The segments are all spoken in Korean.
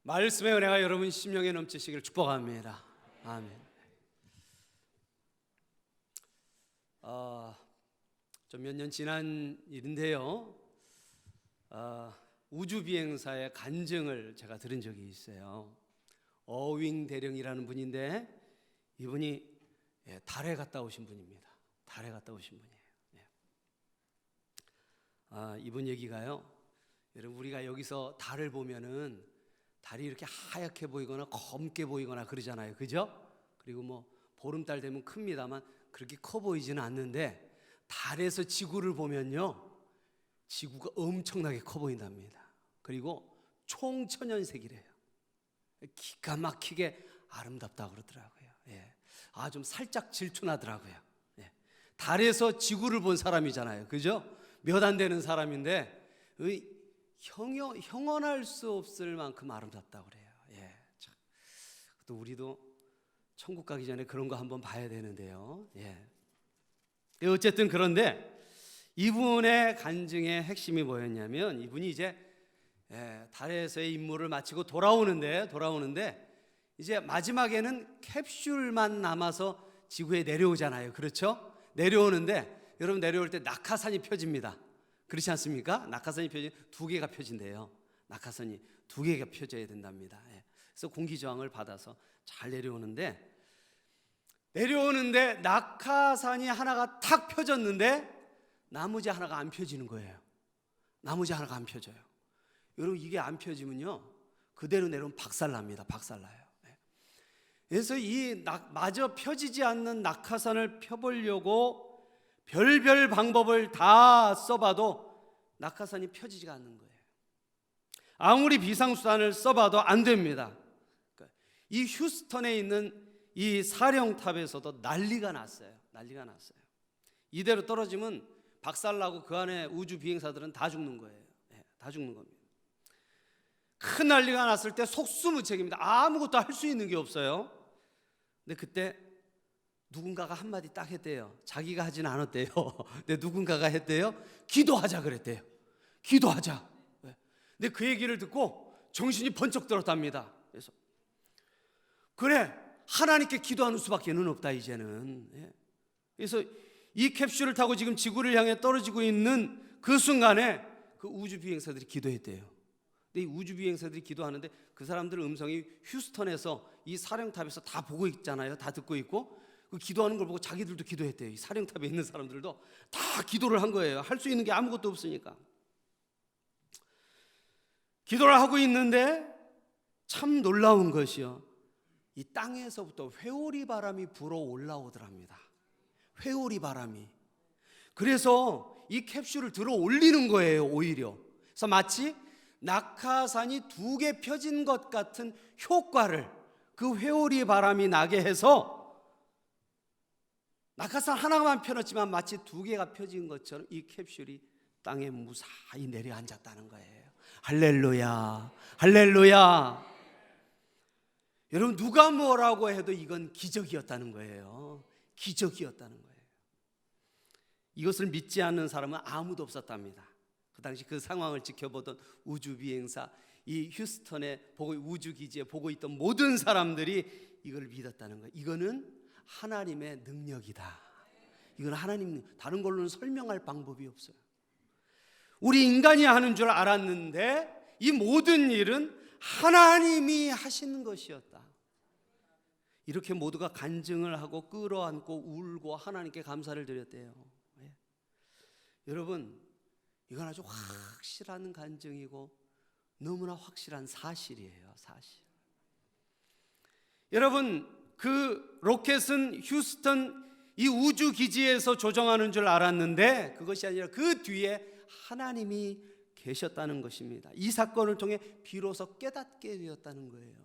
말씀의 은혜가 여러분 심령에 넘치시기를 축복합니다. 아멘. 좀 몇 년 지난 일인데요. 우주비행사의 간증을 제가 들은 적이 있어요. 어윙 대령이라는 분인데 이분이 달에 갔다 오신 분입니다. 달에 갔다 오신 분이에요. 이분 얘기가요. 여러분 우리가 여기서 달을 보면은 달이 이렇게 하얗게 보이거나 검게 보이거나 그러잖아요. 그죠? 그리고 뭐 보름달 되면 큽니다만 그렇게 커 보이지는 않는데 달에서 지구를 보면요, 지구가 엄청나게 커 보인답니다. 그리고 총천연색이래요. 기가 막히게 아름답다고 그러더라고요. 좀 살짝 질투나더라고요. 달에서 지구를 본 사람이잖아요. 그죠? 몇 안 되는 사람인데 형언할 수 없을 만큼 아름답다고 그래요. 또 우리도 천국 가기 전에 그런 거 한번 봐야 되는데요. 어쨌든 그런데 이분의 간증의 핵심이 뭐였냐면, 이분이 이제 달에서의 임무를 마치고 돌아오는데 이제 마지막에는 캡슐만 남아서 지구에 내려오잖아요. 그렇죠? 내려오는데 여러분, 내려올 때 낙하산이 펴집니다. 그렇지 않습니까? 낙하산이 두 개가 펴진대요. 낙하산이 두 개가 펴져야 된답니다. 그래서 공기 저항을 받아서 잘 내려오는데 낙하산이 하나가 탁 펴졌는데 나머지 하나가 안 펴지는 거예요. 나머지 하나가 안 펴져요. 여러분, 이게 안 펴지면요, 그대로 내려오면 박살납니다. 박살나요. 그래서 마저 펴지지 않는 낙하산을 펴보려고 별별 방법을 다 써봐도 낙하산이 펴지지가 않는 거예요. 아무리 비상수단을 써봐도 안 됩니다. 이 휴스턴에 있는 이 사령탑에서도 난리가 났어요. 이대로 떨어지면 박살나고 그 안에 우주 비행사들은 다 죽는 거예요. 다 죽는 겁니다. 큰 난리가 났을 때 속수무책입니다. 아무것도 할 수 있는 게 없어요. 근데 그때 누군가가 한마디 딱 했대요. 자기가 하진 않았대요. 근데 누군가가 했대요. 기도하자 그랬대요. 기도하자. 근데 그 얘기를 듣고 정신이 번쩍 들었답니다. 그래서 그래, 하나님께 기도하는 수밖에는 없다 이제는. 그래서 이 캡슐을 타고 지금 지구를 향해 떨어지고 있는 그 순간에 그 우주 비행사들이 기도했대요. 근데 이 우주 비행사들이 기도하는데 그 사람들 음성이 휴스턴에서 이 사령탑에서 다 보고 있잖아요. 다 듣고 있고 그 기도하는 걸 보고 자기들도 기도했대요. 이 사령탑에 있는 사람들도 다 기도를 한 거예요. 할 수 있는 게 아무것도 없으니까. 기도를 하고 있는데 참 놀라운 것이요, 이 땅에서부터 회오리 바람이 불어 올라오더랍니다. 회오리 바람이. 그래서 이 캡슐을 들어 올리는 거예요, 오히려. 그래서 마치 낙하산이 두 개 펴진 것 같은 효과를 그 회오리 바람이 나게 해서 낙하산 하나만 펴놨지만 마치 두 개가 펴진 것처럼 이 캡슐이 땅에 무사히 내려앉았다는 거예요. 할렐루야, 할렐루야. 여러분, 누가 뭐라고 해도 이건 기적이었다는 거예요. 기적이었다는 거예요. 이것을 믿지 않는 사람은 아무도 없었답니다. 그 당시 그 상황을 지켜보던 우주비행사, 이 휴스턴에 우주기지에 보고 있던 모든 사람들이 이걸 믿었다는 거예요. 이거는 하나님의 능력이다. 이건 하나님, 다른 걸로는 설명할 방법이 없어요. 우리 인간이 하는 줄 알았는데 이 모든 일은 하나님이 하시는 것이었다. 이렇게 모두가 간증을 하고 끌어안고 울고 하나님께 감사를 드렸대요. 여러분, 이건 아주 확실한 간증이고 너무나 확실한 사실이에요. 사실. 여러분, 그 로켓은 휴스턴 이 우주기지에서 조정하는 줄 알았는데 그것이 아니라 그 뒤에 하나님이 계셨다는 것입니다. 이 사건을 통해 비로소 깨닫게 되었다는 거예요.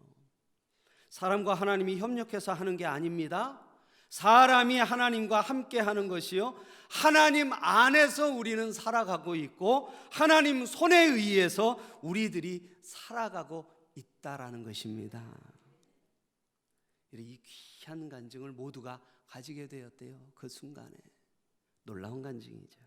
사람과 하나님이 협력해서 하는 게 아닙니다. 사람이 하나님과 함께 하는 것이요, 하나님 안에서 우리는 살아가고 있고 하나님 손에 의해서 우리들이 살아가고 있다라는 것입니다. 이 귀한 간증을 모두가 가지게 되었대요. 그 순간에 놀라운 간증이죠.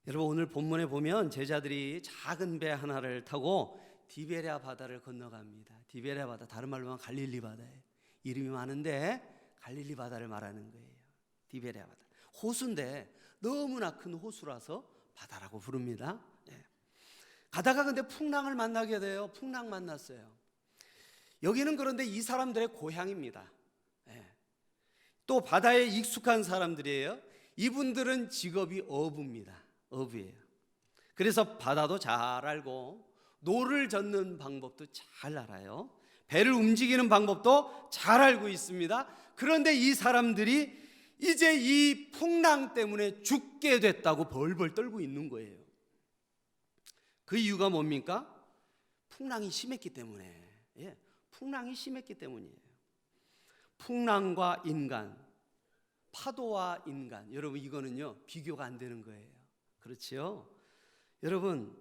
여러분, 오늘 본문에 보면 제자들이 작은 배 하나를 타고 디베랴 바다를 건너갑니다. 디베랴 바다, 다른 말로 하면 갈릴리 바다예요. 이름이 많은데 갈릴리 바다를 말하는 거예요. 디베랴 바다. 호수인데 너무나 큰 호수라서 바다라고 부릅니다. 가다가 근데 풍랑을 만나게 돼요. 풍랑 만났어요. 여기는 그런데 이 사람들의 고향입니다. 또 바다에 익숙한 사람들이에요. 이분들은 직업이 어부입니다. 어부예요. 그래서 바다도 잘 알고 노를 젓는 방법도 잘 알아요. 배를 움직이는 방법도 잘 알고 있습니다. 그런데 이 사람들이 이제 이 풍랑 때문에 죽게 됐다고 벌벌 떨고 있는 거예요. 그 이유가 뭡니까? 풍랑이 심했기 때문에. 풍랑이 심했기 때문이에요. 풍랑과 인간, 파도와 인간, 여러분 이거는요 비교가 안 되는 거예요. 그렇지요? 여러분,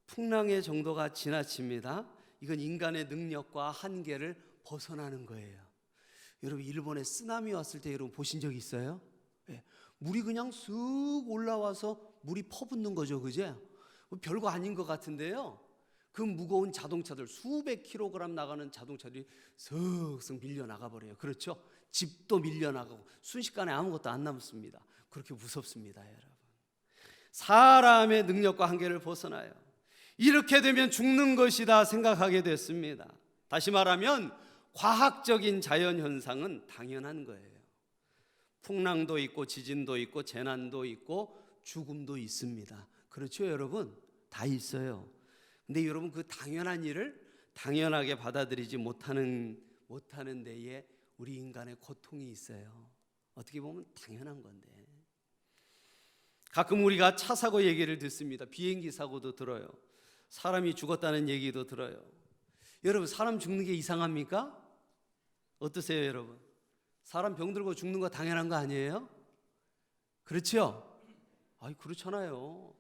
풍랑의 정도가 지나칩니다. 이건 인간의 능력과 한계를 벗어나는 거예요. 여러분, 일본에 쓰나미 왔을 때 여러분 보신 적 있어요? 물이 그냥 쓱 올라와서 물이 퍼붓는 거죠, 그죠? 별거 아닌 것 같은데요, 그 무거운 자동차들, 수백 킬로그램 나가는 자동차들이 슥슥 밀려 나가 버려요. 그렇죠? 집도 밀려 나가고 순식간에 아무것도 안 남습니다. 그렇게 무섭습니다, 여러분. 사람의 능력과 한계를 벗어나요. 이렇게 되면 죽는 것이다 생각하게 됐습니다. 다시 말하면 과학적인 자연현상은 당연한 거예요. 풍랑도 있고 지진도 있고 재난도 있고 죽음도 있습니다. 그렇죠, 여러분? 다 있어요. 근데 여러분, 그 당연한 일을 당연하게 받아들이지 못하는 데에 우리 인간의 고통이 있어요. 어떻게 보면 당연한 건데. 가끔 우리가 차 사고 얘기를 듣습니다. 비행기 사고도 들어요. 사람이 죽었다는 얘기도 들어요. 여러분, 사람 죽는 게 이상합니까? 어떠세요, 여러분? 사람 병들고 죽는 거 당연한 거 아니에요? 그렇죠? 아이, 그렇잖아요.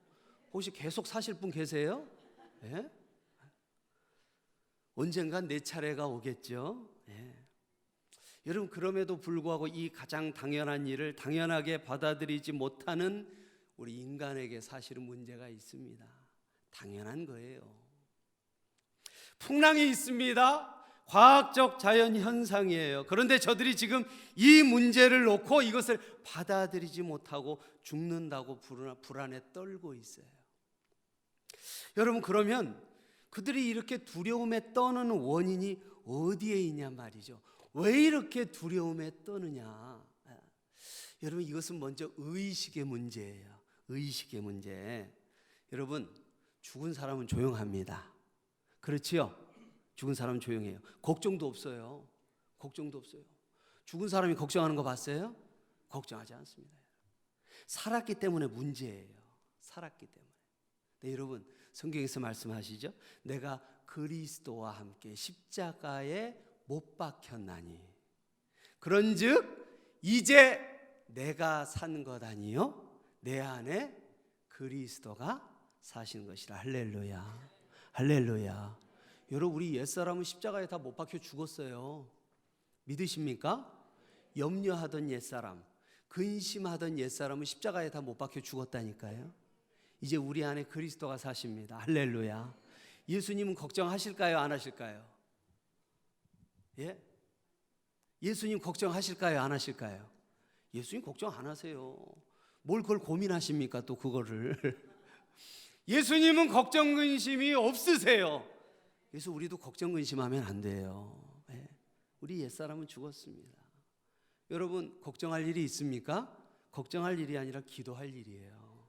혹시 계속 사실 분 계세요? 예? 언젠간 내 차례가 오겠죠. 여러분, 그럼에도 불구하고 이 가장 당연한 일을 당연하게 받아들이지 못하는 우리 인간에게 사실은 문제가 있습니다. 당연한 거예요. 풍랑이 있습니다. 과학적 자연 현상이에요. 그런데 저들이 지금 이 문제를 놓고 이것을 받아들이지 못하고 죽는다고 불안에 떨고 있어요. 여러분, 그러면 그들이 이렇게 두려움에 떠는 원인이 어디에 있냐 말이죠. 왜 이렇게 두려움에 떠느냐? 여러분, 이것은 먼저 의식의 문제예요. 의식의 문제. 여러분, 죽은 사람은 조용합니다. 그렇지요? 죽은 사람은 조용해요. 걱정도 없어요. 걱정도 없어요. 죽은 사람이 걱정하는 거 봤어요? 걱정하지 않습니다. 살았기 때문에 문제예요. 살았기 때문에. 네, 여러분, 성경에서 말씀하시죠. 내가 그리스도와 함께 십자가에 못 박혔나니 그런즉 이제 내가 산 것 아니요 내 안에 그리스도가 사시는 것이라. 할렐루야. 할렐루야. 여러분, 우리 옛사람은 십자가에 다 못 박혀 죽었어요. 믿으십니까? 염려하던 옛사람, 근심하던 옛사람은 십자가에 다 못 박혀 죽었다니까요. 이제 우리 안에 그리스도가 사십니다. 할렐루야. 예수님은 걱정하실까요? 안 하실까요? 예? 예수님 걱정하실까요? 안 하실까요? 예수님 걱정 안 하세요. 뭘 그걸 고민하십니까? 또 그거를. 예수님은 걱정 근심이 없으세요. 그래서 우리도 걱정 근심하면 안 돼요. 예? 우리 옛사람은 죽었습니다. 여러분, 걱정할 일이 있습니까? 걱정할 일이 아니라 기도할 일이에요.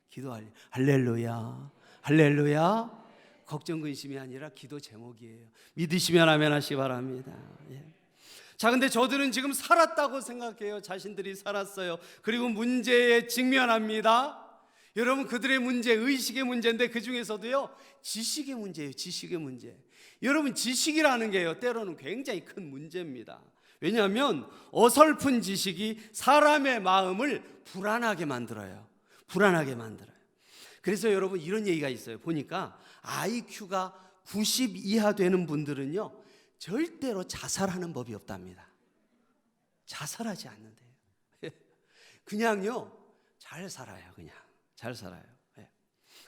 기도할 일. 할렐루야. 할렐루야. 걱정 근심이 아니라 기도 제목이에요. 믿으시면 아멘 하시기 바랍니다. 예. 자, 근데 저들은 지금 살았다고 생각해요. 자신들이 살았어요. 그리고 문제에 직면합니다. 여러분, 그들의 문제, 의식의 문제인데 그 중에서도요, 지식의 문제예요. 지식의 문제. 여러분, 지식이라는 게요, 때로는 굉장히 큰 문제입니다. 왜냐하면 어설픈 지식이 사람의 마음을 불안하게 만들어요. 불안하게 만들어요. 그래서 여러분, 이런 얘기가 있어요. 보니까 IQ가 90 이하 되는 분들은요, 절대로 자살하는 법이 없답니다. 자살하지 않는데요. 그냥요, 잘 살아요. 그냥 잘 살아요.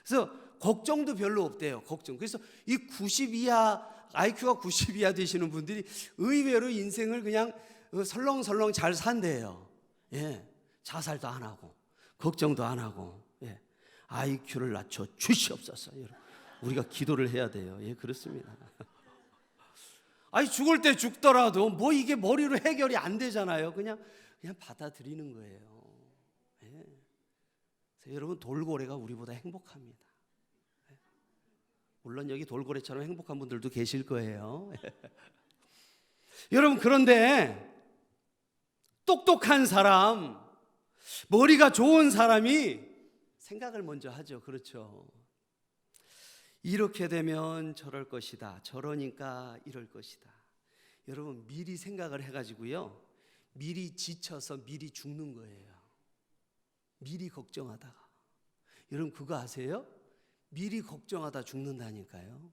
그래서 걱정도 별로 없대요. 걱정. 그래서 이 90 이하, IQ가 90 이하 되시는 분들이 의외로 인생을 그냥 설렁설렁 잘 산대요. 예, 자살도 안 하고 걱정도 안 하고. 예, IQ를 낮춰 주시옵소서. 우리가 기도를 해야 돼요. 예, 그렇습니다. 아니, 죽을 때 죽더라도 뭐 이게 머리로 해결이 안 되잖아요. 그냥 받아들이는 거예요. 예. 그래서 여러분, 돌고래가 우리보다 행복합니다. 예. 물론 여기 돌고래처럼 행복한 분들도 계실 거예요. 여러분, 그런데 똑똑한 사람, 머리가 좋은 사람이 생각을 먼저 하죠. 그렇죠. 이렇게 되면 저럴 것이다. 저러니까 이럴 것이다. 여러분, 미리 생각을 해가지고요, 미리 지쳐서 미리 죽는 거예요. 미리 걱정하다가. 여러분, 그거 아세요? 미리 걱정하다 죽는다니까요.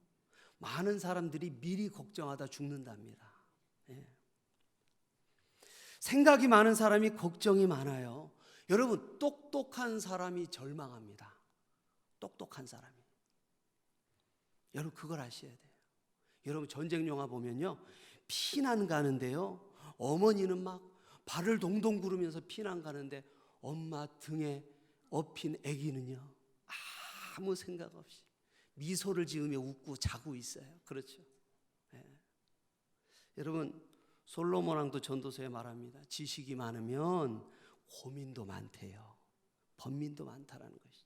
많은 사람들이 미리 걱정하다 죽는답니다. 예. 생각이 많은 사람이 걱정이 많아요. 여러분, 똑똑한 사람이 절망합니다. 똑똑한 사람이. 여러분, 그걸 아셔야 돼요. 여러분, 전쟁 영화 보면요, 피난 가는데요, 어머니는 막 발을 동동 구르면서 피난 가는데 엄마 등에 업힌 아기는요, 아무 생각 없이 미소를 지으며 웃고 자고 있어요. 그렇죠? 네. 여러분, 솔로몬 왕도 전도서에 말합니다. 지식이 많으면 고민도 많대요. 번민도 많다라는 것이죠.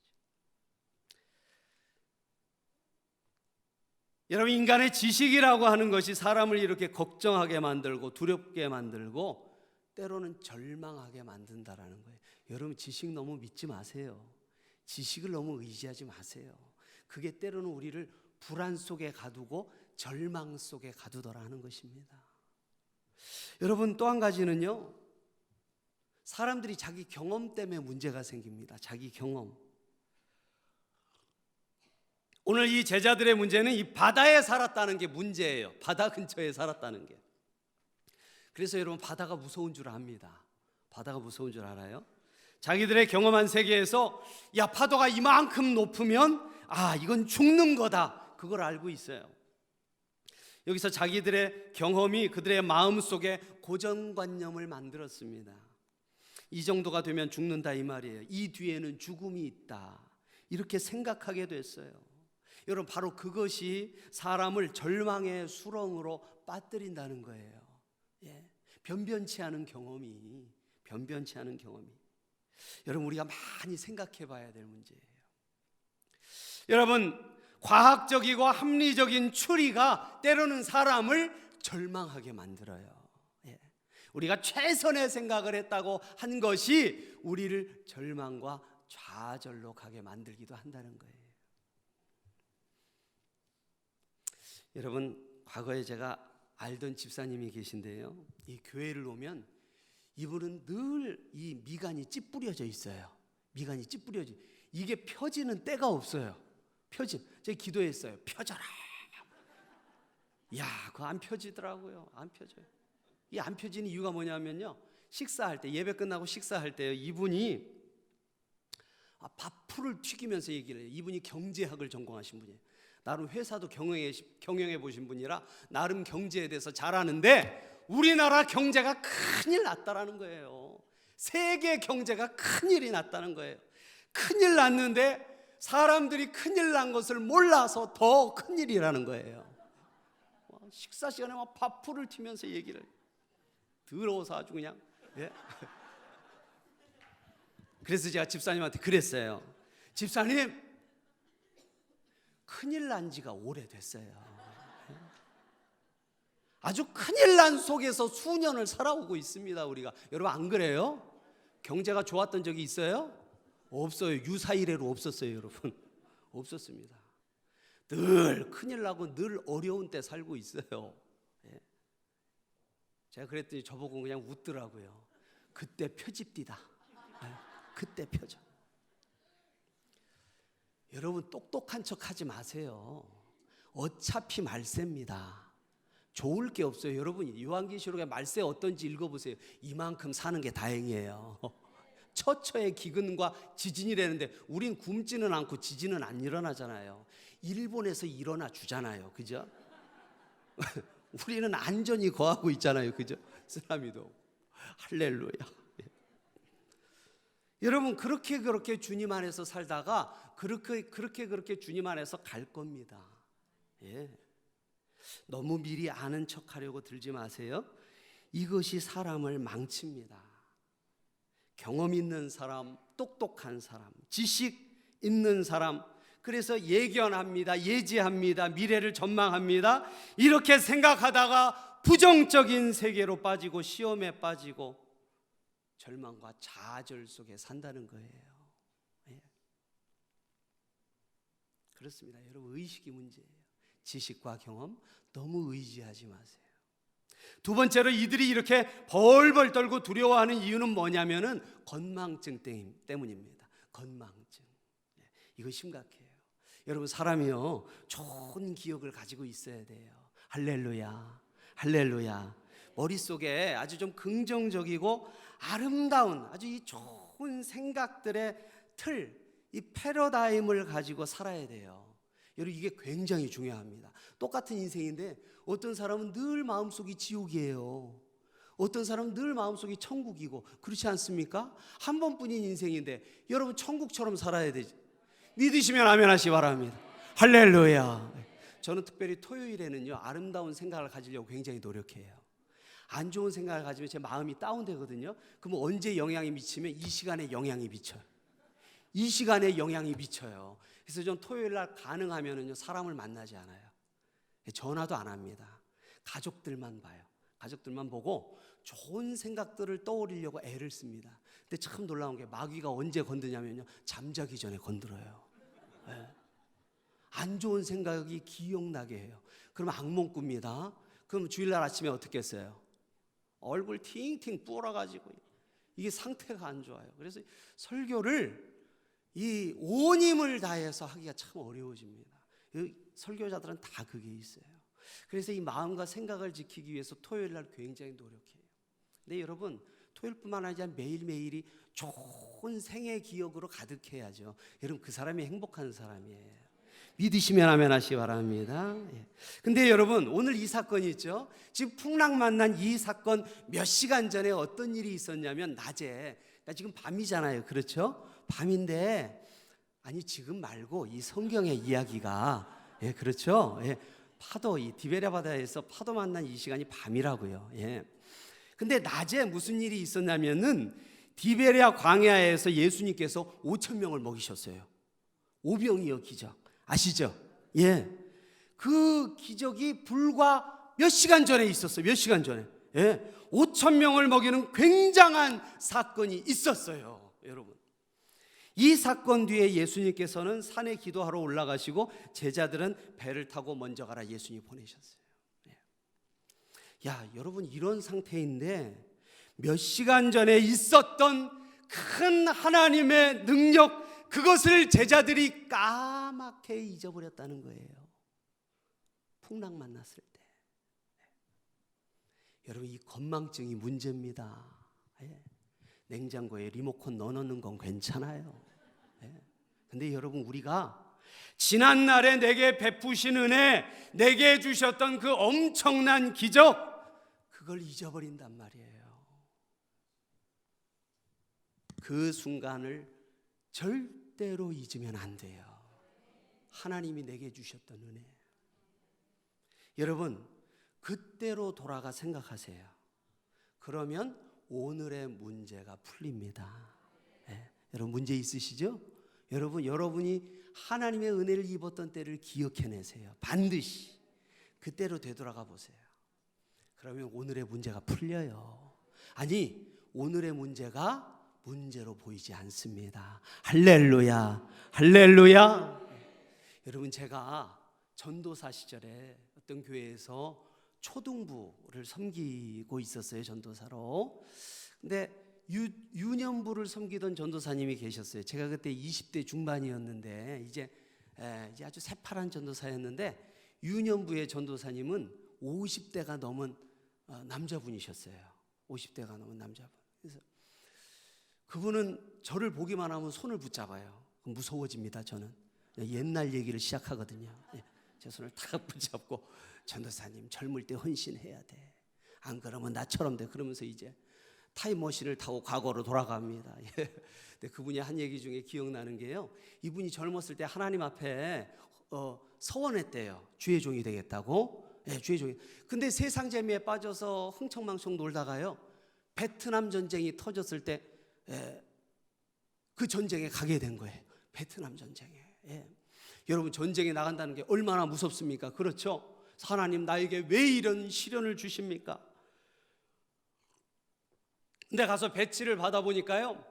여러분, 인간의 지식이라고 하는 것이 사람을 이렇게 걱정하게 만들고 두렵게 만들고 때로는 절망하게 만든다라는 거예요. 여러분, 지식 너무 믿지 마세요. 지식을 너무 의지하지 마세요. 그게 때로는 우리를 불안 속에 가두고 절망 속에 가두더라는 것입니다. 여러분, 또 한 가지는요, 사람들이 자기 경험 때문에 문제가 생깁니다. 자기 경험. 오늘 이 제자들의 문제는 이 바다에 살았다는 게 문제예요. 바다 근처에 살았다는 게. 그래서 여러분, 바다가 무서운 줄 압니다. 바다가 무서운 줄 알아요? 자기들의 경험한 세계에서 야, 파도가 이만큼 높으면 이건 죽는 거다, 그걸 알고 있어요. 여기서 자기들의 경험이 그들의 마음속에 고정관념을 만들었습니다. 이 정도가 되면 죽는다, 이 말이에요. 이 뒤에는 죽음이 있다, 이렇게 생각하게 됐어요. 여러분, 바로 그것이 사람을 절망의 수렁으로 빠뜨린다는 거예요. 예. 변변치 않은 경험이. 여러분, 우리가 많이 생각해 봐야 될 문제예요. 여러분, 과학적이고 합리적인 추리가 때로는 사람을 절망하게 만들어요. 예. 우리가 최선의 생각을 했다고 한 것이 우리를 절망과 좌절로 가게 만들기도 한다는 거예요. 여러분, 과거에 제가 알던 집사님이 계신데요, 이 교회를 오면 이분은 늘 이 미간이 찌푸려져 있어요. 미간이 찌푸려져. 이게 펴지는 때가 없어요. 제가 기도했어요. 펴져라. 야, 그거 안 펴지더라고요. 안 펴져요. 이 안 펴지는 이유가 뭐냐면요, 식사할 때, 예배 끝나고 식사할 때요, 이분이 밥풀을 튀기면서 얘기를 해요. 이분이 경제학을 전공하신 분이에요. 나름 회사도 경영해 보신 분이라 나름 경제에 대해서 잘 아는데 우리나라 경제가 큰일 났다라는 거예요. 세계 경제가 큰일이 났다는 거예요. 큰일 났는데 사람들이 큰일 난 것을 몰라서 더 큰일이라는 거예요. 식사 시간에 막 밥풀을 튀면서 얘기를, 더러워서 아주 그냥. 예? 그래서 제가 집사님한테 그랬어요. 집사님, 큰일 난 지가 오래됐어요. 아주 큰일 난 속에서 수년을 살아오고 있습니다, 우리가. 여러분, 안 그래요? 경제가 좋았던 적이 있어요? 없어요. 유사 이래로 없었어요, 여러분. 없었습니다. 늘 큰일 나고 늘 어려운 때 살고 있어요. 예. 제가 그랬더니 저보고 그냥 웃더라고요. 그때 펴집디다. 예. 그때 펴져. 여러분, 똑똑한 척 하지 마세요. 어차피 말세입니다. 좋을 게 없어요. 여러분, 요한계시록의 말세 어떤지 읽어보세요. 이만큼 사는 게 다행이에요. 처처의 기근과 지진이라는데 우린 굶지는 않고 지진은 안 일어나잖아요. 일본에서 일어나 주잖아요. 그죠? 우리는 안전히 거하고 있잖아요. 그죠? 쓰나미도. 할렐루야. 여러분 그렇게 주님 안에서 살다가 그렇게 주님 안에서 갈 겁니다. 예. 너무 미리 아는 척하려고 들지 마세요. 이것이 사람을 망칩니다. 경험 있는 사람, 똑똑한 사람, 지식 있는 사람, 그래서 예견합니다, 예지합니다, 미래를 전망합니다. 이렇게 생각하다가 부정적인 세계로 빠지고 시험에 빠지고 절망과 좌절 속에 산다는 거예요. 예. 그렇습니다. 여러분 의식이 문제예요. 지식과 경험 너무 의지하지 마세요. 두 번째로 이들이 이렇게 벌벌 떨고 두려워하는 이유는 뭐냐면은 건망증 때문입니다. 건망증. 이거 심각해요. 여러분 사람이요 좋은 기억을 가지고 있어야 돼요. 할렐루야, 할렐루야. 머릿속에 아주 좀 긍정적이고 아름다운 아주 이 좋은 생각들의 틀, 이 패러다임을 가지고 살아야 돼요. 여러분 이게 굉장히 중요합니다. 똑같은 인생인데 어떤 사람은 늘 마음속이 지옥이에요. 어떤 사람은 늘 마음속이 천국이고 그렇지 않습니까? 한 번뿐인 인생인데 여러분 천국처럼 살아야 되지. 믿으시면 아멘 하시기 바랍니다. 할렐루야. 저는 특별히 토요일에는요 아름다운 생각을 가지려고 굉장히 노력해요. 안 좋은 생각을 가지면 제 마음이 다운되거든요. 그럼 언제 영향이 미치면 이 시간에 영향이 미쳐요. 이 시간에 영향이 미쳐요. 그래서 전 토요일 날 가능하면은요 사람을 만나지 않아요. 전화도 안 합니다. 가족들만 봐요. 가족들만 보고 좋은 생각들을 떠올리려고 애를 씁니다. 근데 참 놀라운 게 마귀가 언제 건드냐면요 잠자기 전에 건드려요. 네. 안 좋은 생각이 기억나게 해요. 그럼 악몽 꿉니다. 그럼 주일날 아침에 어떻게 했어요? 얼굴 팅팅 부어가지고 이게 상태가 안 좋아요. 그래서 설교를 이 온 힘을 다해서 하기가 참 어려워집니다. 설교자들은 다 그게 있어요. 그래서 이 마음과 생각을 지키기 위해서 토요일 날 굉장히 노력해요. 근데 여러분 토요일뿐만 아니라 매일매일이 좋은 생애 기억으로 가득해야죠. 여러분 그 사람이 행복한 사람이에요. 믿으시면 아멘 하시기 바랍니다. 근데 여러분 오늘 이 사건이 있죠. 지금 풍랑 만난 이 사건 몇 시간 전에 어떤 일이 있었냐면 낮에, 지금 밤이잖아요. 그렇죠? 밤인데 아니 지금 말고 이 성경의 이야기가 그렇죠? 파도, 이 디베랴 바다에서 파도 만난 이 시간이 밤이라고요. 근데 낮에 무슨 일이 있었냐면은 디베랴 광야에서 예수님께서 5,000명을 먹이셨어요. 오병이어 기적 아시죠? 그 기적이 불과 몇 시간 전에 있었어요. 몇 시간 전에 5,000명을 먹이는 굉장한 사건이 있었어요. 여러분 이 사건 뒤에 예수님께서는 산에 기도하러 올라가시고 제자들은 배를 타고 먼저 가라 예수님이 보내셨어요. 여러분 이런 상태인데 몇 시간 전에 있었던 큰 하나님의 능력, 그것을 제자들이 까맣게 잊어버렸다는 거예요. 풍랑 만났을 때. 여러분 이 건망증이 문제입니다. 냉장고에 리모컨 넣어놓는 건 괜찮아요. 근데 여러분 우리가 지난날에 내게 베푸신 은혜, 내게 주셨던 그 엄청난 기적, 그걸 잊어버린단 말이에요. 그 순간을 절대로 잊으면 안 돼요. 하나님이 내게 주셨던 은혜. 여러분 그때로 돌아가 생각하세요. 그러면 오늘의 문제가 풀립니다. 여러분 문제 있으시죠? 여러분이 하나님의 은혜를 입었던 때를 기억해내세요. 반드시 그때로 되돌아가 보세요. 그러면 오늘의 문제가 풀려요. 아니 오늘의 문제가 문제로 보이지 않습니다. 할렐루야, 할렐루야. 여러분 제가 전도사 시절에 어떤 교회에서 초등부를 섬기고 있었어요. 전도사로. 근데 유년부를 섬기던 전도사님이 계셨어요. 제가 그때 20대 중반이었는데 이제 아주 새파란 전도사였는데 유년부의 전도사님은 50대가 넘은 남자분이셨어요. 50대가 넘은 남자분. 그래서 그분은 저를 보기만 하면 손을 붙잡아요. 무서워집니다. 저는 옛날 얘기를 시작하거든요. 제 손을 탁 붙잡고 전도사님 젊을 때 헌신해야 돼. 안 그러면 나처럼 돼. 그러면서 이제 타임머신을 타고 과거로 돌아갑니다. 근데 그분이 한 얘기 중에 기억나는 게요. 이분이 젊었을 때 하나님 앞에 서원했대요. 주의 종이 되겠다고. 주의 종이. 근데 세상 재미에 빠져서 흥청망청 놀다가요. 베트남 전쟁이 터졌을 때 그 전쟁에 가게 된 거예요. 베트남 전쟁에. 여러분 전쟁에 나간다는 게 얼마나 무섭습니까? 그렇죠? 하나님 나에게 왜 이런 시련을 주십니까? 근데 가서 배치를 받아보니까요.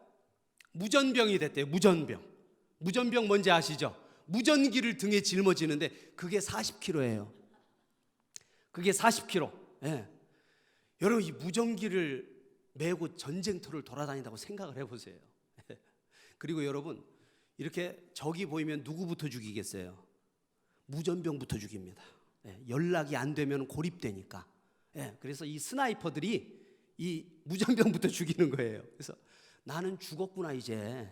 무전병이 됐대요. 무전병 뭔지 아시죠? 무전기를 등에 짊어지는데 그게 40kg예요. 그게 40kg. 여러분 이 무전기를 메고 전쟁터를 돌아다닌다고 생각을 해보세요. 그리고 여러분 이렇게 적이 보이면 누구부터 죽이겠어요? 무전병부터 죽입니다. 연락이 안 되면 고립되니까. 그래서 이 스나이퍼들이 이 무전병부터 죽이는 거예요. 그래서 나는 죽었구나 이제.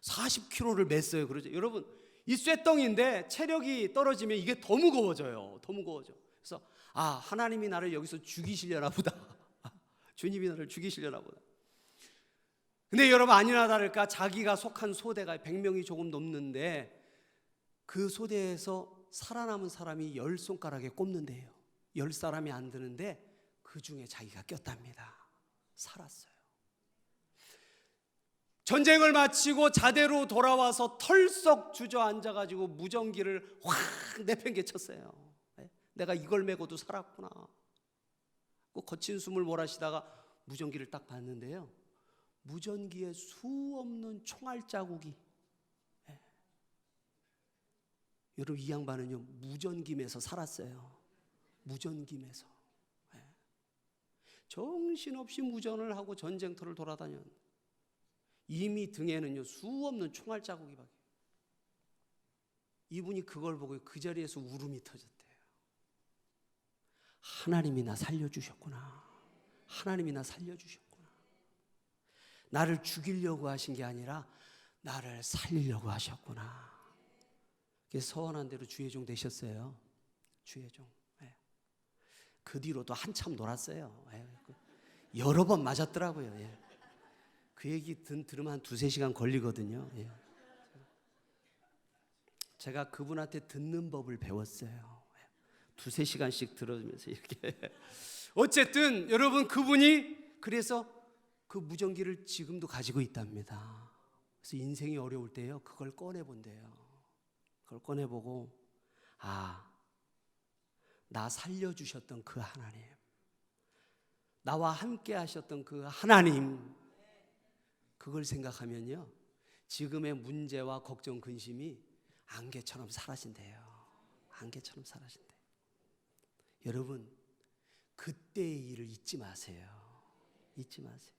40kg를 맸어요. 그러죠. 여러분 이 쇳덩이인데 체력이 떨어지면 이게 더 무거워져요. 더 무거워져. 그래서 하나님이 나를 여기서 죽이시려나 보다. 주님이 나를 죽이시려나 보다. 근데 여러분 아니나 다를까 자기가 속한 소대가 100명이 조금 넘는데 그 소대에서 살아남은 사람이 10손가락에 꼽는데요. 10사람이 안 드는데 그 중에 자기가 꼈답니다. 살았어요. 전쟁을 마치고 자대로 돌아와서 털썩 주저앉아가지고 무전기를 확 내팽개쳤어요. 내가 이걸 메고도 살았구나. 거친 숨을 몰아쉬다가 무전기를 딱 봤는데요. 무전기에 수없는 총알 자국이. 여러분 이 양반은요 무전기면서 살았어요. 무전기면서. 정신없이 무전을 하고 전쟁터를 돌아다녔는데 이미 등에는요 수없는 총알 자국이 박혀요. 이분이 그걸 보고 그 자리에서 울음이 터졌대요. 하나님이 나 살려주셨구나. 하나님이 나 살려주셨구나. 나를 죽이려고 하신 게 아니라 나를 살리려고 하셨구나. 그래서 서원한 대로 주의 종 되셨어요. 주의 종. 그 뒤로도 한참 놀았어요. 여러 번 맞았더라고요. 그 얘기 들으면 한 2-3시간 걸리거든요. 제가 그분한테 듣는 법을 배웠어요. 2-3시간씩 들어주면서 이렇게. 어쨌든 여러분 그분이 그래서 그 무전기를 지금도 가지고 있답니다. 그래서 인생이 어려울 때요 그걸 꺼내본대요. 그걸 꺼내보고 나 살려주셨던 그 하나님, 나와 함께 하셨던 그 하나님, 그걸 생각하면요 지금의 문제와 걱정 근심이 안개처럼 사라진대요. 안개처럼 사라진대요. 여러분 그때의 일을 잊지 마세요. 잊지 마세요.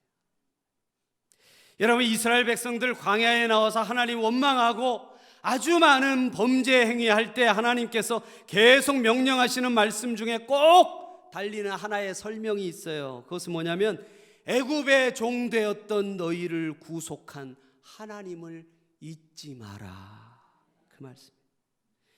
여러분 이스라엘 백성들 광야에 나와서 하나님 원망하고 아주 많은 범죄 행위할 때 하나님께서 계속 명령하시는 말씀 중에 꼭 달리는 하나의 설명이 있어요. 그것은 뭐냐면 애굽의 종 되었던 너희를 구속한 하나님을 잊지 마라. 그 말씀.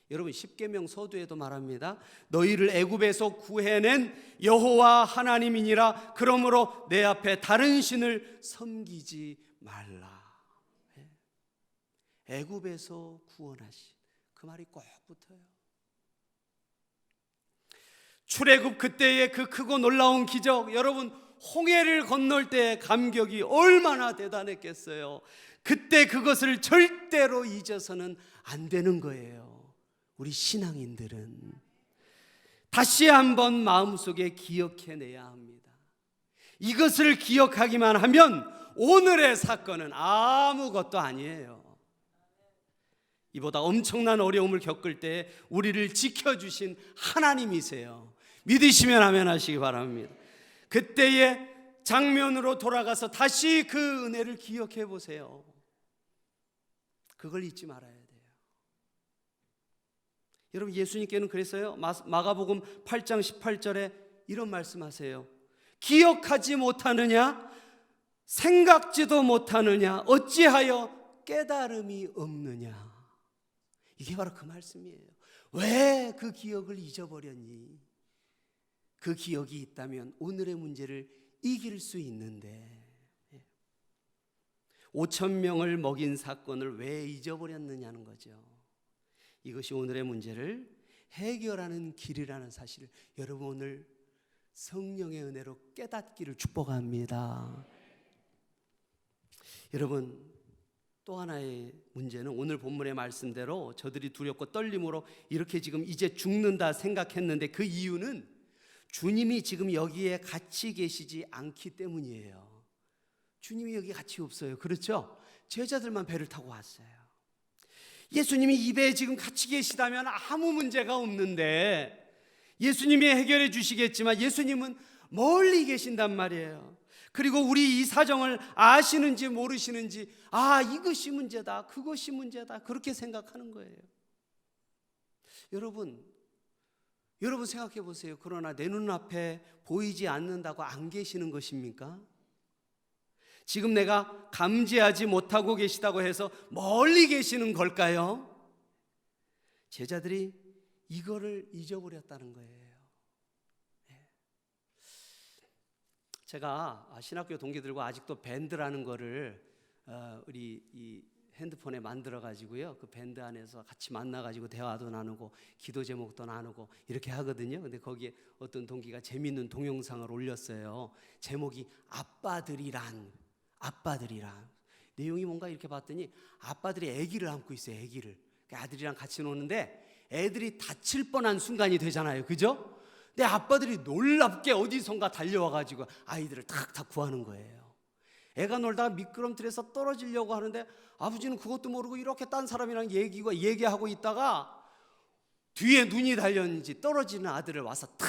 여러분 십계명 서두에도 말합니다. 너희를 애굽에서 구해낸 여호와 하나님이니라. 그러므로 내 앞에 다른 신을 섬기지 말라. 애굽에서 구원하신 그 말이 꼭 붙어요. 출애굽 그때의 그 크고 놀라운 기적, 여러분 홍해를 건널 때의 감격이 얼마나 대단했겠어요. 그때 그것을 절대로 잊어서는 안 되는 거예요. 우리 신앙인들은 다시 한번 마음속에 기억해내야 합니다. 이것을 기억하기만 하면 오늘의 사건은 아무것도 아니에요. 이보다 엄청난 어려움을 겪을 때 우리를 지켜주신 하나님이세요. 믿으시면 아멘 하시기 바랍니다. 그때의 장면으로 돌아가서 다시 그 은혜를 기억해 보세요. 그걸 잊지 말아야 돼요. 여러분 예수님께는 그랬어요. 마가복음 8장 18절에 이런 말씀하세요. 기억하지 못하느냐? 생각지도 못하느냐? 어찌하여 깨달음이 없느냐? 이게 바로 그 말씀이에요. 왜 그 기억을 잊어버렸니? 그 기억이 있다면 오늘의 문제를 이길 수 있는데 5,000명을 먹인 사건을 왜 잊어버렸느냐는 거죠. 이것이 오늘의 문제를 해결하는 길이라는 사실을 여러분 오늘 성령의 은혜로 깨닫기를 축복합니다. 여러분, 또 하나의 문제는 오늘 본문의 말씀대로 저들이 두렵고 떨림으로 이렇게 지금 이제 죽는다 생각했는데 그 이유는 주님이 지금 여기에 같이 계시지 않기 때문이에요. 주님이 여기 같이 없어요. 그렇죠? 제자들만 배를 타고 왔어요. 예수님이 이 배에 지금 같이 계시다면 아무 문제가 없는데 예수님이 해결해 주시겠지만 예수님은 멀리 계신단 말이에요. 그리고 우리 이 사정을 아시는지 모르시는지 이것이 문제다, 그것이 문제다 그렇게 생각하는 거예요. 여러분 생각해 보세요. 그러나 내 눈앞에 보이지 않는다고 안 계시는 것입니까? 지금 내가 감지하지 못하고 계시다고 해서 멀리 계시는 걸까요? 제자들이 이거를 잊어버렸다는 거예요. 제가 신학교 동기들과 아직도 밴드라는 거를 우리 이 핸드폰에 만들어 가지고요, 그 밴드 안에서 같이 만나 가지고 대화도 나누고 기도 제목도 나누고 이렇게 하거든요. 근데 거기에 어떤 동기가 재미있는 동영상을 올렸어요. 제목이 아빠들이란. 내용이 뭔가 이렇게 봤더니 아빠들이 아기를 안고 있어요. 아기를. 아들이랑 같이 노는데 애들이 다칠 뻔한 순간이 되잖아요. 그죠? 근데 아빠들이 놀랍게 어디선가 달려와가지고 아이들을 탁탁 구하는 거예요. 애가 놀다가 미끄럼틀에서 떨어지려고 하는데 아버지는 그것도 모르고 이렇게 딴 사람이랑 얘기하고 있다가 뒤에 눈이 달렸는지 떨어지는 아들을 와서 탁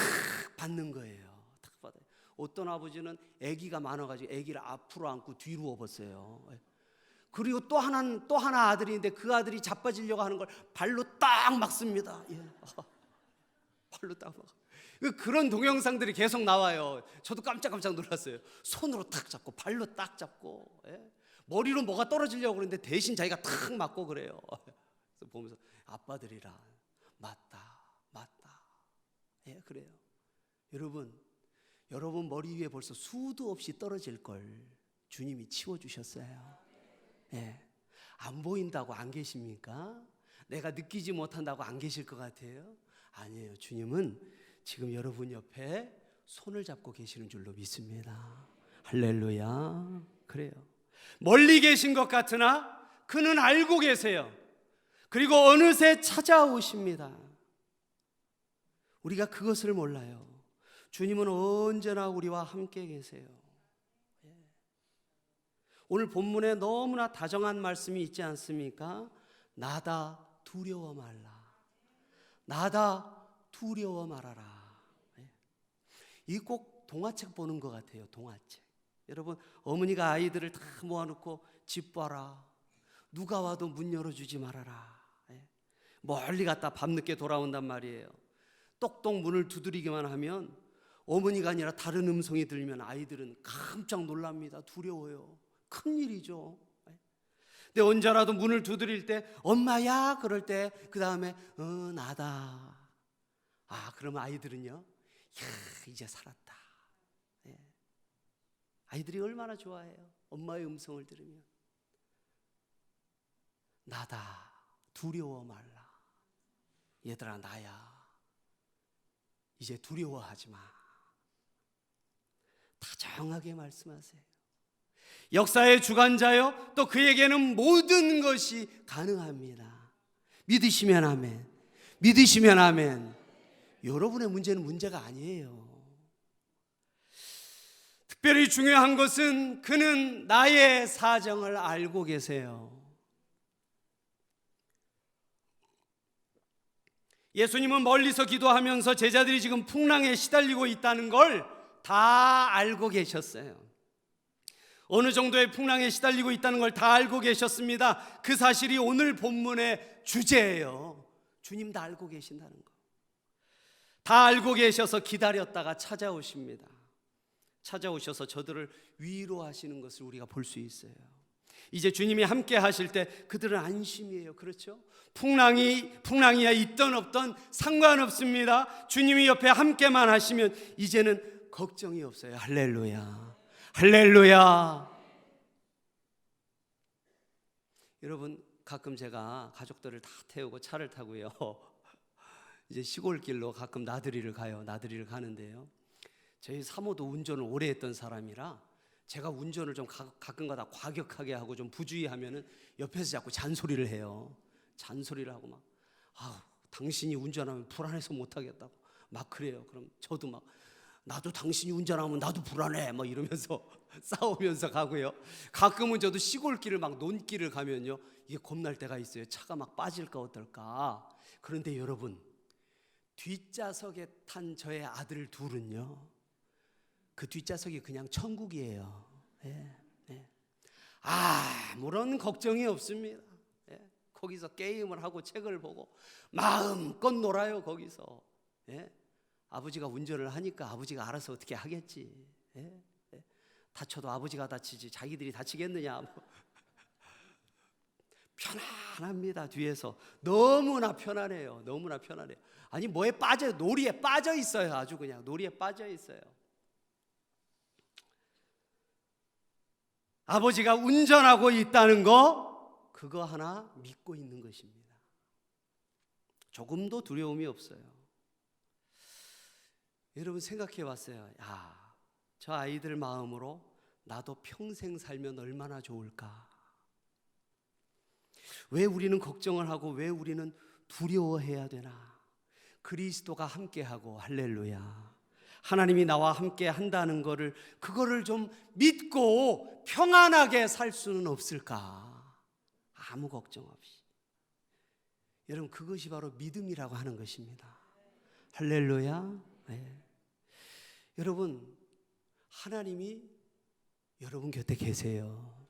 받는 거예요. 탁 받아요. 어떤 아버지는 아기가 많아가지고 아기를 앞으로 안고 뒤로 업었어요. 그리고 또 하나 아들인데 그 아들이 자빠지려고 하는 걸 발로 딱 막습니다. 발로 딱 막. 그런 동영상들이 계속 나와요. 저도 깜짝 놀랐어요. 손으로 탁 잡고 발로 딱 잡고 머리로 뭐가 떨어지려고 그러는데 대신 자기가 탁 맞고 그래요. 그래서 보면서 아빠들이라 맞다. 그래요. 여러분 머리 위에 벌써 수도 없이 떨어질 걸 주님이 치워주셨어요. 안 보인다고 안 계십니까? 내가 느끼지 못한다고 안 계실 것 같아요? 아니에요. 주님은 지금 여러분 옆에 손을 잡고 계시는 줄로 믿습니다. 할렐루야. 그래요. 멀리 계신 것 같으나 그는 알고 계세요. 그리고 어느새 찾아오십니다. 우리가 그것을 몰라요. 주님은 언제나 우리와 함께 계세요. 오늘 본문에 너무나 다정한 말씀이 있지 않습니까? 나다 두려워 말라. 나다 두려워 말아라. 이 꼭 동화책 보는 것 같아요. 동화책. 여러분, 어머니가 아이들을 다 모아놓고 집 봐라, 누가 와도 문 열어주지 말아라. 멀리 갔다 밤늦게 돌아온단 말이에요. 똑똑 문을 두드리기만 하면 어머니가 아니라 다른 음성이 들면 아이들은 깜짝 놀랍니다. 두려워요. 큰일이죠. 근데 언제라도 문을 두드릴 때 엄마야 그럴 때 그 다음에 나다. 그러면 아이들은요, 이제 살았다. 아이들이 얼마나 좋아해요. 엄마의 음성을 들으면. 나다 두려워 말라. 얘들아 나야. 이제 두려워하지 마. 다정하게 말씀하세요. 역사의 주관자요, 또 그에게는 모든 것이 가능합니다. 믿으시면 아멘. 믿으시면 아멘. 여러분의 문제는 문제가 아니에요. 특별히 중요한 것은 그는 나의 사정을 알고 계세요. 예수님은 멀리서 기도하면서 제자들이 지금 풍랑에 시달리고 있다는 걸 다 알고 계셨어요. 어느 정도의 풍랑에 시달리고 있다는 걸 다 알고 계셨습니다. 그 사실이 오늘 본문의 주제예요. 주님 다 알고 계신다는 거. 다 알고 계셔서 기다렸다가 찾아오십니다. 찾아오셔서 저들을 위로하시는 것을 우리가 볼 수 있어요. 이제 주님이 함께 하실 때 그들은 안심이에요. 그렇죠? 풍랑이야 있던 없던 상관없습니다. 주님이 옆에 함께만 하시면 이제는 걱정이 없어요. 할렐루야, 할렐루야. 여러분, 가끔 제가 가족들을 다 태우고 차를 타고요, 이제 시골길로 가끔 나들이를 가요. 나들이를 가는데요, 저희 사모도 운전을 오래 했던 사람이라 제가 운전을 좀 가끔가다 과격하게 하고 좀 부주의하면은 옆에서 자꾸 잔소리를 해요. 잔소리를 하고 막, 당신이 운전하면 불안해서 못하겠다고 막 그래요. 그럼 저도 막, 나도 당신이 운전하면 나도 불안해 막 이러면서 싸우면서 가고요. 가끔은 저도 시골길을 막 논길을 가면요, 이게 겁날 때가 있어요. 차가 막 빠질까 어떨까. 그런데 여러분, 뒷좌석에 탄 저의 아들 둘은요, 그 뒷좌석이 그냥 천국이에요. 예, 예. 아무런 걱정이 없습니다. 예. 거기서 게임을 하고 책을 보고 마음껏 놀아요. 거기서. 예. 아버지가 운전을 하니까 아버지가 알아서 어떻게 하겠지. 예. 예. 다쳐도 아버지가 다치지 자기들이 다치겠느냐. 편안합니다. 뒤에서 너무나 편안해요. 너무나 편안해요. 아니 뭐에 빠져요? 놀이에 빠져 있어요. 아주 그냥 놀이에 빠져 있어요. 아버지가 운전하고 있다는 거, 그거 하나 믿고 있는 것입니다. 조금도 두려움이 없어요. 여러분 생각해 봤어요. 저 아이들 마음으로 나도 평생 살면 얼마나 좋을까. 왜 우리는 걱정을 하고 왜 우리는 두려워해야 되나. 그리스도가 함께하고, 할렐루야, 하나님이 나와 함께 한다는 거를, 그거를 좀 믿고 평안하게 살 수는 없을까? 아무 걱정 없이. 여러분, 그것이 바로 믿음이라고 하는 것입니다. 할렐루야. 네. 여러분, 하나님이 여러분 곁에 계세요.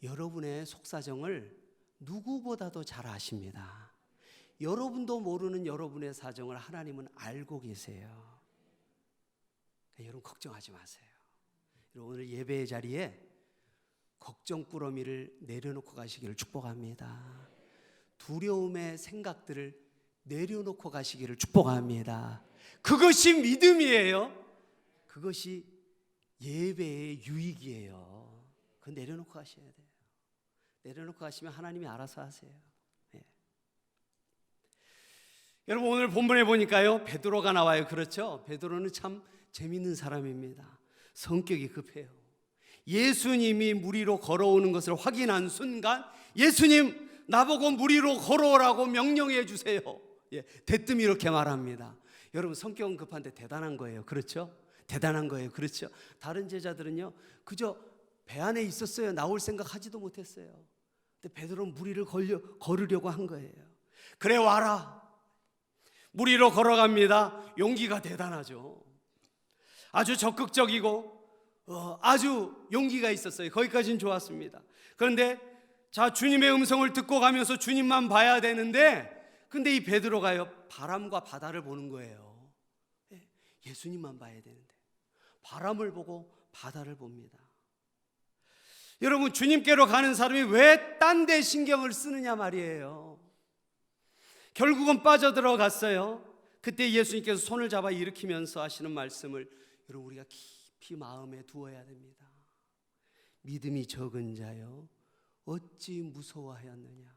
여러분의 속사정을 누구보다도 잘 아십니다. 여러분도 모르는 여러분의 사정을 하나님은 알고 계세요. 여러분 걱정하지 마세요. 오늘 예배의 자리에 걱정꾸러미를 내려놓고 가시기를 축복합니다. 두려움의 생각들을 내려놓고 가시기를 축복합니다. 그것이 믿음이에요. 그것이 예배의 유익이에요. 그거 내려놓고 가셔야 돼요. 내려놓고 가시면 하나님이 알아서 하세요. 네. 여러분, 오늘 본문에 보니까요, 베드로가 나와요. 그렇죠? 베드로는 참 재밌는 사람입니다. 성격이 급해요. 예수님이 물 위로 걸어오는 것을 확인한 순간, 예수님 나보고 물 위로 걸어오라고 명령해 주세요. 대뜸 이렇게 말합니다. 여러분, 성격은 급한데 대단한 거예요. 그렇죠? 대단한 거예요. 그렇죠? 다른 제자들은요, 그저 배 안에 있었어요. 나올 생각 하지도 못했어요. 근데 베드로는 물 위를 걸으려고 한 거예요. 그래 와라. 물 위로 걸어갑니다. 용기가 대단하죠. 아주 적극적이고 아주 용기가 있었어요. 거기까지는 좋았습니다. 그런데 자, 주님의 음성을 듣고 가면서 주님만 봐야 되는데, 근데 이 베드로가요, 바람과 바다를 보는 거예요. 예수님만 봐야 되는데 바람을 보고 바다를 봅니다. 여러분, 주님께로 가는 사람이 왜 딴 데 신경을 쓰느냐 말이에요. 결국은 빠져들어갔어요. 그때 예수님께서 손을 잡아 일으키면서 하시는 말씀을 여러분 우리가 깊이 마음에 두어야 됩니다. 믿음이 적은 자여 어찌 무서워하였느냐.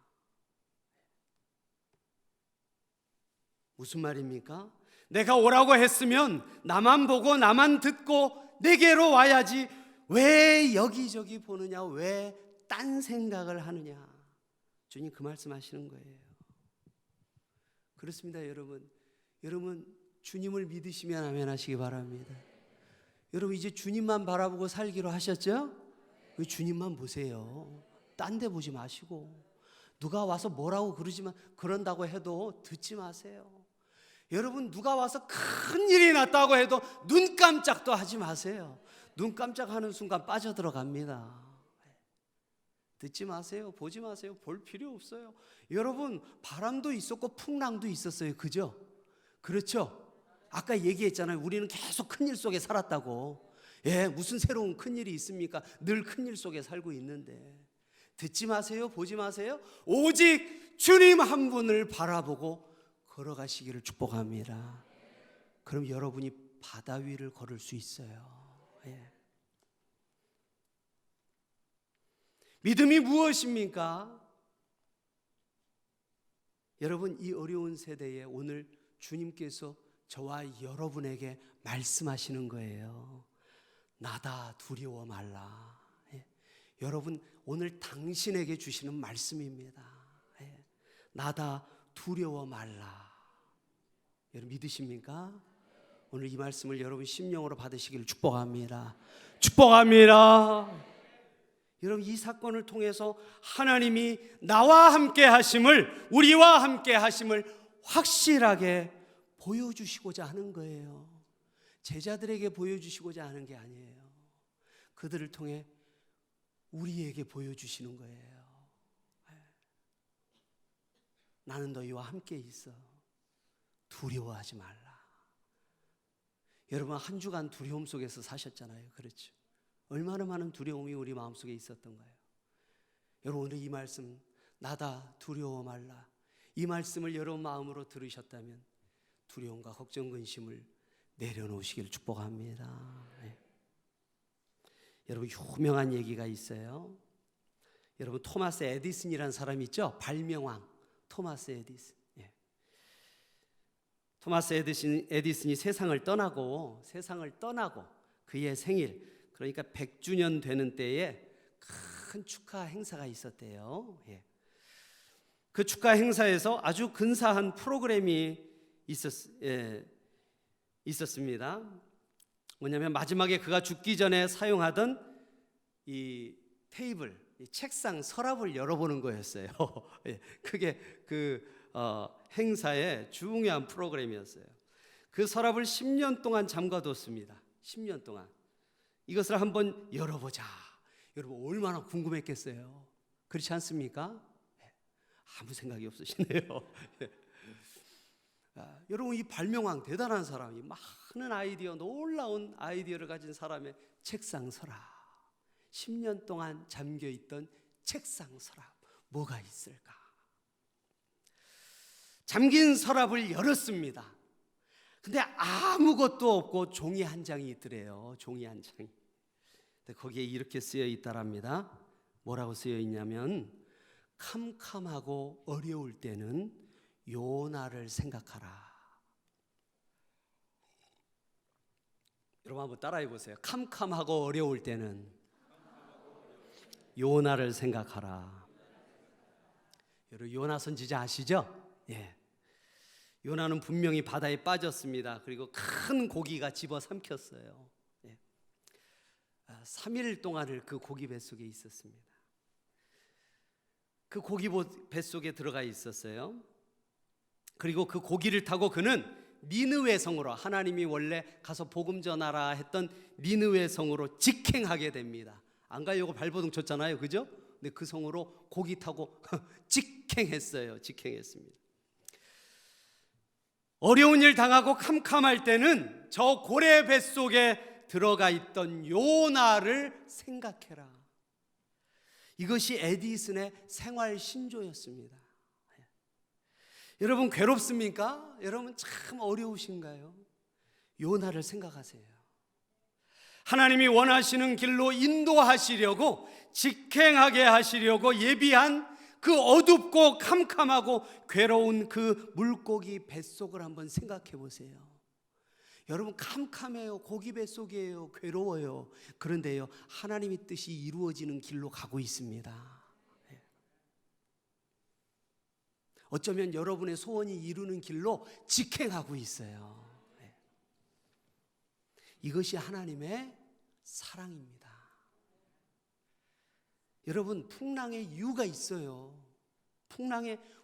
무슨 말입니까? 내가 오라고 했으면 나만 보고 나만 듣고 내게로 와야지 왜 여기저기 보느냐, 왜 딴 생각을 하느냐. 주님 그 말씀 하시는 거예요. 그렇습니다. 여러분 주님을 믿으시면 아멘 하시기 바랍니다. 여러분 이제 주님만 바라보고 살기로 하셨죠? 주님만 보세요. 딴 데 보지 마시고, 누가 와서 뭐라고 그런다고 해도 듣지 마세요. 여러분, 누가 와서 큰 일이 났다고 해도 눈 깜짝도 하지 마세요. 눈 깜짝하는 순간 빠져들어갑니다. 듣지 마세요. 보지 마세요. 볼 필요 없어요. 여러분, 바람도 있었고 풍랑도 있었어요. 그죠? 그렇죠? 아까 얘기했잖아요. 우리는 계속 큰일 속에 살았다고. 무슨 새로운 큰일이 있습니까? 늘 큰일 속에 살고 있는데. 듣지 마세요. 보지 마세요. 오직 주님 한 분을 바라보고 걸어가시기를 축복합니다. 그럼 여러분이 바다 위를 걸을 수 있어요. 믿음이 무엇입니까? 여러분, 이 어려운 세대에 오늘 주님께서 저와 여러분에게 말씀하시는 거예요. 나다, 두려워 말라. 여러분, 오늘 당신에게 주시는 말씀입니다. 나다, 두려워 말라. 여러분 믿으십니까? 오늘 이 말씀을 여러분 심령으로 받으시기를 축복합니다. 축복합니다. 여러분, 이 사건을 통해서 하나님이 나와 함께 하심을, 우리와 함께 하심을 확실하게 보여주시고자 하는 거예요. 제자들에게 보여주시고자 하는 게 아니에요. 그들을 통해 우리에게 보여주시는 거예요. 나는 너희와 함께 있어. 두려워하지 말라. 여러분, 한 주간 두려움 속에서 사셨잖아요. 그렇죠? 얼마나 많은 두려움이 우리 마음속에 있었던 거예요. 여러분, 오늘 이 말씀, 나다, 두려워 말라, 이 말씀을 여러분 마음으로 들으셨다면 두려움과 걱정, 근심을 내려놓으시기를 축복합니다. 여러분, 유명한 얘기가 있어요. 여러분, 토마스 에디슨이라는 사람이 있죠? 발명왕 토마스 에디슨. 토마스 에디슨이 세상을 떠나고 그의 생일, 그러니까 100주년 되는 때에 큰 축하 행사가 있었대요. 그 축하 행사에서 아주 근사한 프로그램이 있었습니다. 뭐냐면 마지막에 그가 죽기 전에 사용하던 이 테이블, 이 책상, 서랍을 열어보는 거였어요. 그게 그 행사의 중요한 프로그램이었어요. 그 서랍을 10년 동안 잠가뒀습니다. 10년 동안. 이것을 한번 열어보자. 여러분, 얼마나 궁금했겠어요. 그렇지 않습니까? 아무 생각이 없으시네요. 여러분, 이 발명왕, 대단한 사람이 많은 아이디어, 놀라운 아이디어를 가진 사람의 책상 서랍, 10년 동안 잠겨있던 책상 서랍, 뭐가 있을까? 잠긴 서랍을 열었습니다. 근데 아무것도 없고 종이 한 장이 있더래요. 종이 한 장이. 근데 거기에 이렇게 쓰여 있다랍니다. 뭐라고 쓰여 있냐면, 캄캄하고 어려울 때는 요나를 생각하라. 여러분 한번 따라해 보세요. 캄캄하고 어려울 때는 요나를 생각하라. 여러분, 요나 선지자 아시죠? 요나는 분명히 바다에 빠졌습니다. 그리고 큰 고기가 집어삼켰어요. 3일 동안을 그 고기 뱃속에 있었습니다. 그 고기 뱃속에 들어가 있었어요. 그리고 그 고기를 타고 그는 니느웨 성으로, 하나님이 원래 가서 복음 전하라 했던 니느웨 성으로 직행하게 됩니다. 안 가려고 발버둥 쳤잖아요, 그죠? 근데 그 성으로 고기 타고 직행했어요. 직행했습니다. 어려운 일 당하고 캄캄할 때는 저 고래 뱃속에 들어가 있던 요나를 생각해라. 이것이 에디슨의 생활 신조였습니다. 여러분, 괴롭습니까? 여러분, 참 어려우신가요? 요나를 생각하세요. 하나님이 원하시는 길로 인도하시려고, 직행하게 하시려고 예비한 그 어둡고 캄캄하고 괴로운 그 물고기 뱃속을 한번 생각해 보세요. 여러분, 캄캄해요. 고기 뱃속이에요. 괴로워요. 그런데요, 하나님의 뜻이 이루어지는 길로 가고 있습니다. 어쩌면 여러분의 소원이 이루는 길로 직행하고 있어요. 이것이 하나님의 사랑입니다. 여러분, 풍랑의 이유가 있어요.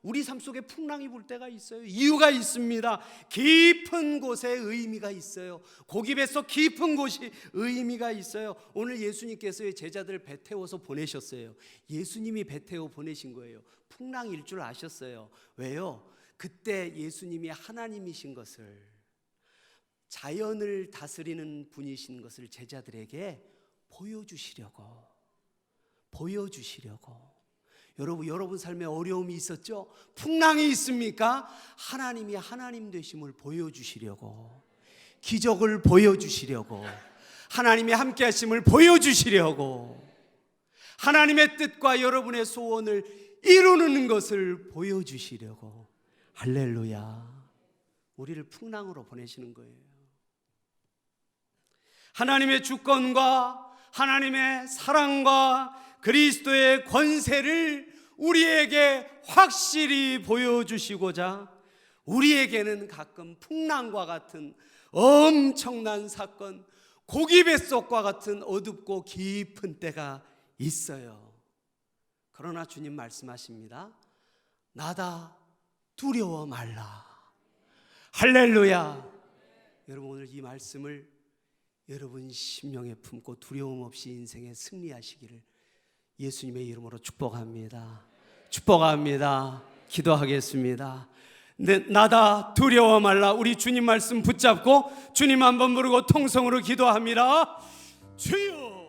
우리 삶 속에 풍랑이 불 때가 있어요. 이유가 있습니다. 깊은 곳에 의미가 있어요. 고기 뱃속 깊은 곳이 의미가 있어요. 오늘 예수님께서 제자들을 배 태워서 보내셨어요. 예수님이 배 태워 보내신 거예요. 풍랑일 줄 아셨어요. 왜요? 그때 예수님이 하나님이신 것을, 자연을 다스리는 분이신 것을 제자들에게 보여주시려고. 여러분 삶에 어려움이 있었죠? 풍랑이 있습니까? 하나님이 하나님 되심을 보여주시려고, 기적을 보여주시려고, 하나님이 함께 하심을 보여주시려고, 하나님의 뜻과 여러분의 소원을 이루는 것을 보여주시려고. 할렐루야. 우리를 풍랑으로 보내시는 거예요. 하나님의 주권과 하나님의 사랑과 그리스도의 권세를 우리에게 확실히 보여주시고자 우리에게는 가끔 풍랑과 같은 엄청난 사건, 고기뱃속과 같은 어둡고 깊은 때가 있어요. 그러나 주님 말씀하십니다. 나다 두려워 말라. 할렐루야. 여러분 오늘 이 말씀을 여러분 심령에 품고 두려움 없이 인생에 승리하시기를 예수님의 이름으로 축복합니다. 기도하겠습니다. 나다 두려워 말라. 우리 주님 말씀 붙잡고 주님 한번 부르고 통성으로 기도합니다. 주여